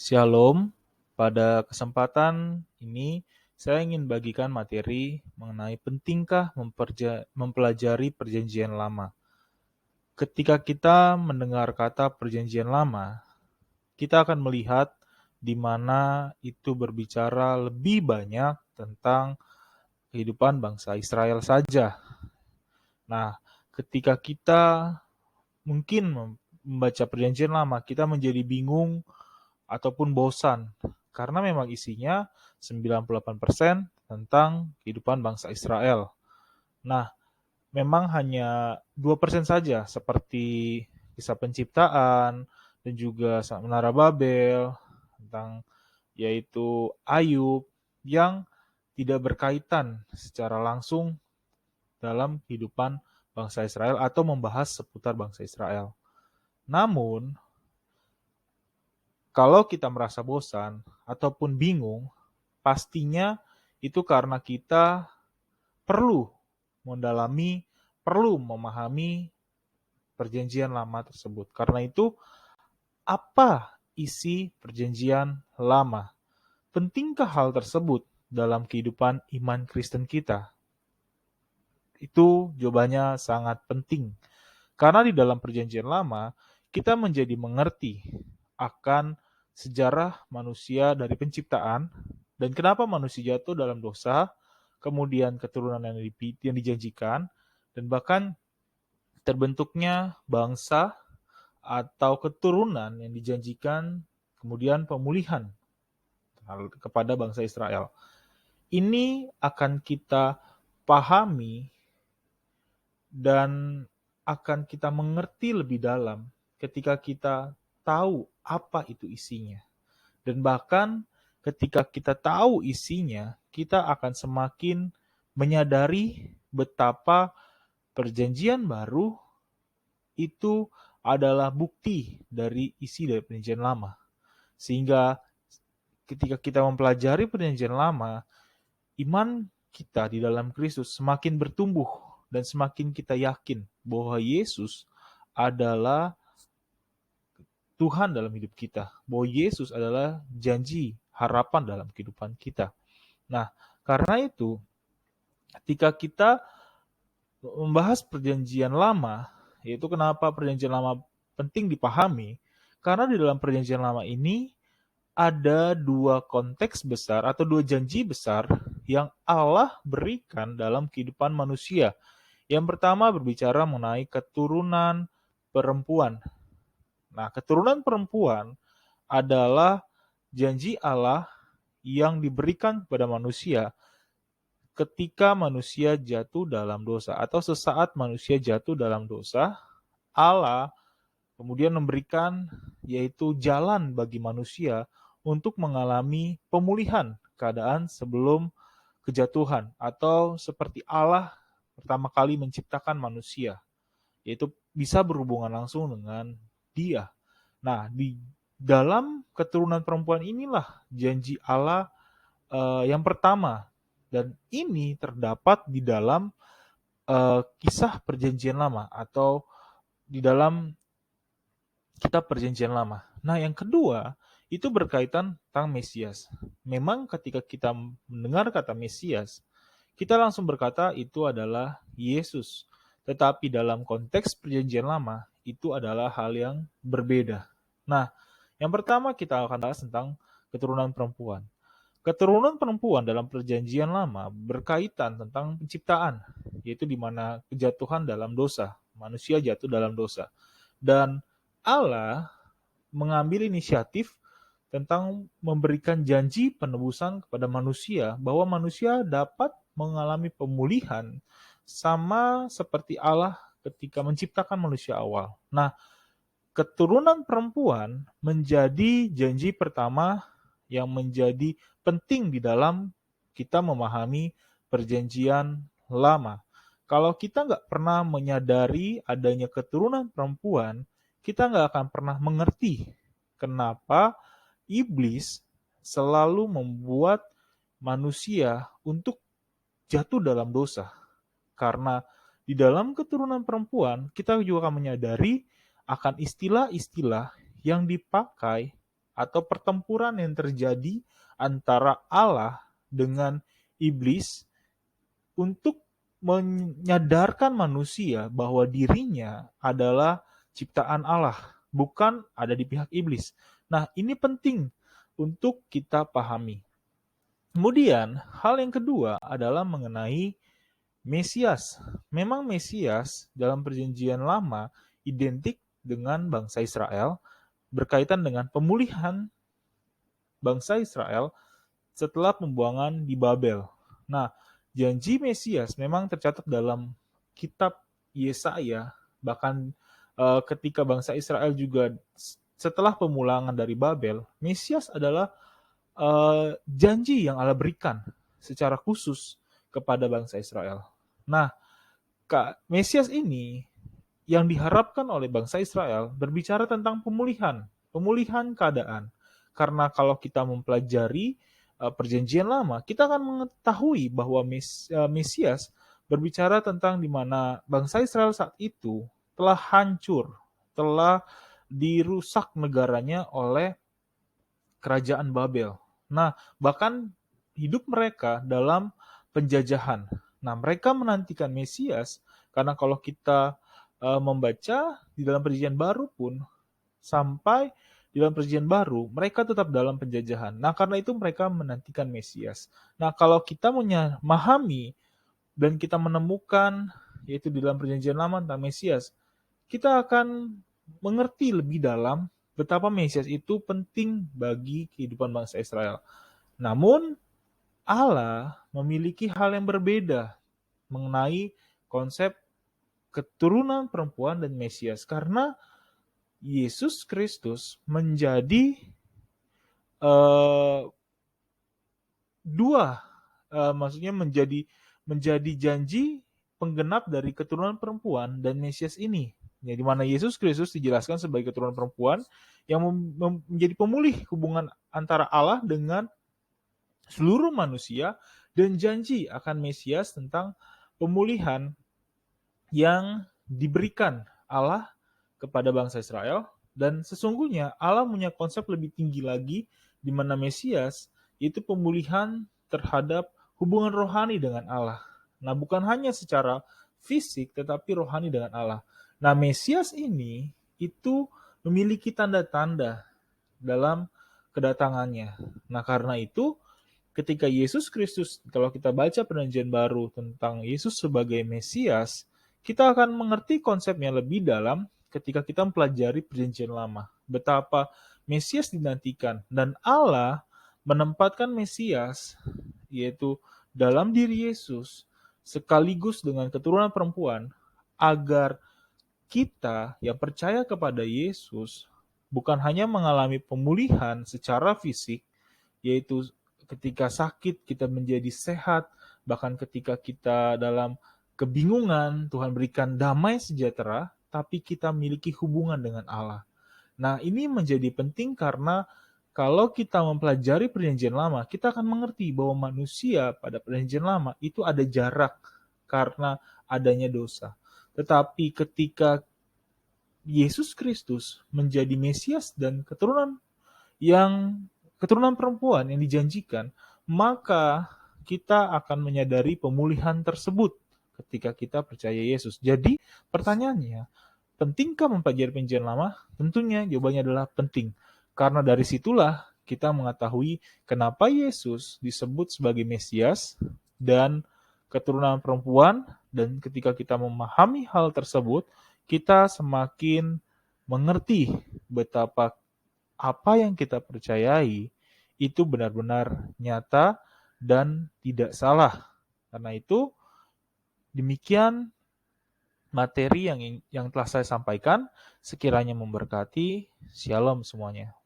Shalom, pada kesempatan ini saya ingin bagikan materi mengenai pentingkah mempelajari perjanjian lama. Ketika kita mendengar kata perjanjian lama, kita akan melihat di mana itu berbicara lebih banyak tentang kehidupan bangsa Israel saja. Nah, ketika kita mungkin membaca perjanjian lama, kita menjadi bingung ataupun bosan karena memang isinya 98% tentang kehidupan bangsa Israel. Nah, memang hanya 2% saja seperti kisah penciptaan dan juga Menara Babel tentang yaitu Ayub yang tidak berkaitan secara langsung dalam kehidupan bangsa Israel atau membahas seputar bangsa Israel. Namun, kalau kita merasa bosan ataupun bingung, pastinya itu karena kita perlu mendalami, perlu memahami perjanjian lama tersebut. Karena itu, apa isi perjanjian lama? Pentingkah hal tersebut dalam kehidupan iman Kristen kita? Itu jawabannya sangat penting. Karena di dalam perjanjian lama, kita menjadi mengerti akan sejarah manusia dari penciptaan dan kenapa manusia jatuh dalam dosa, kemudian keturunan yang dijanjikan, dan bahkan terbentuknya bangsa atau keturunan yang dijanjikan, kemudian pemulihan kepada bangsa Israel. Ini akan kita pahami dan akan kita mengerti lebih dalam ketika kita tahu apa itu isinya. Dan bahkan ketika kita tahu isinya, kita akan semakin menyadari betapa perjanjian baru itu adalah bukti dari isi dari perjanjian lama. Sehingga ketika kita mempelajari perjanjian lama, iman kita di dalam Kristus semakin bertumbuh dan semakin kita yakin bahwa Yesus adalah Tuhan dalam hidup kita, bahwa Yesus adalah janji harapan dalam kehidupan kita. Nah, karena itu, ketika kita membahas perjanjian lama, yaitu kenapa perjanjian lama penting dipahami, karena di dalam perjanjian lama ini ada dua konteks besar atau dua janji besar yang Allah berikan dalam kehidupan manusia. Yang pertama berbicara mengenai keturunan perempuan. Nah, keturunan perempuan adalah janji Allah yang diberikan kepada manusia ketika manusia jatuh dalam dosa atau sesaat manusia jatuh dalam dosa, Allah kemudian memberikan yaitu jalan bagi manusia untuk mengalami pemulihan keadaan sebelum kejatuhan atau seperti Allah pertama kali menciptakan manusia, yaitu bisa berhubungan langsung dengan Dia. Nah, di dalam keturunan perempuan inilah janji Allah yang pertama, dan ini terdapat di dalam kisah perjanjian lama atau di dalam kitab perjanjian lama. Nah, yang kedua itu berkaitan tentang Mesias. Memang ketika kita mendengar kata Mesias, kita langsung berkata itu adalah Yesus. Tetapi dalam konteks perjanjian lama, itu adalah hal yang berbeda. Nah, yang pertama kita akan bahas tentang keturunan perempuan. Keturunan perempuan dalam perjanjian lama berkaitan tentang penciptaan, yaitu di mana kejatuhan dalam dosa, manusia jatuh dalam dosa. Dan Allah mengambil inisiatif tentang memberikan janji penebusan kepada manusia bahwa manusia dapat mengalami pemulihan sama seperti Allah ketika menciptakan manusia awal. Nah, keturunan perempuan menjadi janji pertama yang menjadi penting di dalam kita memahami perjanjian lama. Kalau kita nggak pernah menyadari adanya keturunan perempuan, kita nggak akan pernah mengerti kenapa iblis selalu membuat manusia untuk jatuh dalam dosa. Karena di dalam keturunan perempuan, kita juga akan menyadari akan istilah-istilah yang dipakai atau pertempuran yang terjadi antara Allah dengan iblis untuk menyadarkan manusia bahwa dirinya adalah ciptaan Allah, bukan ada di pihak iblis. Nah, ini penting untuk kita pahami. Kemudian, hal yang kedua adalah mengenai Mesias. Memang Mesias dalam Perjanjian Lama identik dengan bangsa Israel, berkaitan dengan pemulihan bangsa Israel setelah pembuangan di Babel. Nah, janji Mesias memang tercatat dalam kitab Yesaya, bahkan ketika bangsa Israel juga setelah pemulangan dari Babel, Mesias adalah janji yang Allah berikan secara khusus kepada bangsa Israel. Nah, Mesias ini yang diharapkan oleh bangsa Israel berbicara tentang pemulihan keadaan. Karena kalau kita mempelajari Perjanjian Lama, kita akan mengetahui bahwa Mesias berbicara tentang di mana bangsa Israel saat itu telah hancur, telah dirusak negaranya oleh kerajaan Babel. Nah, bahkan hidup mereka dalam penjajahan. Nah, mereka menantikan Mesias karena kalau kita membaca di dalam Perjanjian Baru pun, sampai di dalam Perjanjian Baru mereka tetap dalam penjajahan. Nah, karena itu mereka menantikan Mesias. Nah, kalau kita memahami dan kita menemukan yaitu di dalam Perjanjian Lama tentang Mesias, kita akan mengerti lebih dalam betapa Mesias itu penting bagi kehidupan bangsa Israel. Namun, Allah memiliki hal yang berbeda mengenai konsep keturunan perempuan dan Mesias, karena Yesus Kristus menjadi uh, dua, maksudnya menjadi janji penggenap dari keturunan perempuan dan Mesias ini, ya, di mana Yesus Kristus dijelaskan sebagai keturunan perempuan yang menjadi pemulih hubungan antara Allah dengan seluruh manusia, dan janji akan Mesias tentang pemulihan yang diberikan Allah kepada bangsa Israel. Dan sesungguhnya Allah punya konsep lebih tinggi lagi, di mana Mesias itu pemulihan terhadap hubungan rohani dengan Allah. Nah, bukan hanya secara fisik, tetapi rohani dengan Allah. Nah, Mesias ini itu memiliki tanda-tanda dalam kedatangannya. Nah, karena itu ketika Yesus Kristus, kalau kita baca Perjanjian Baru tentang Yesus sebagai Mesias, kita akan mengerti konsepnya lebih dalam ketika kita mempelajari Perjanjian Lama. Betapa Mesias dinantikan dan Allah menempatkan Mesias, yaitu dalam diri Yesus, sekaligus dengan keturunan perempuan, agar kita yang percaya kepada Yesus bukan hanya mengalami pemulihan secara fisik, yaitu ketika sakit kita menjadi sehat, bahkan ketika kita dalam kebingungan Tuhan berikan damai sejahtera, tapi kita memiliki hubungan dengan Allah. Nah, ini menjadi penting karena kalau kita mempelajari Perjanjian Lama, kita akan mengerti bahwa manusia pada Perjanjian Lama itu ada jarak karena adanya dosa. Tetapi ketika Yesus Kristus menjadi Mesias dan keturunan perempuan yang dijanjikan, maka kita akan menyadari pemulihan tersebut ketika kita percaya Yesus. Jadi, pertanyaannya, pentingkah mempelajari Perjanjian Lama? Tentunya jawabannya adalah penting. Karena dari situlah kita mengetahui kenapa Yesus disebut sebagai Mesias dan keturunan perempuan, dan ketika kita memahami hal tersebut, kita semakin mengerti betapa apa yang kita percayai itu benar-benar nyata dan tidak salah. Karena itu, demikian materi yang telah saya sampaikan, sekiranya memberkati. Shalom semuanya.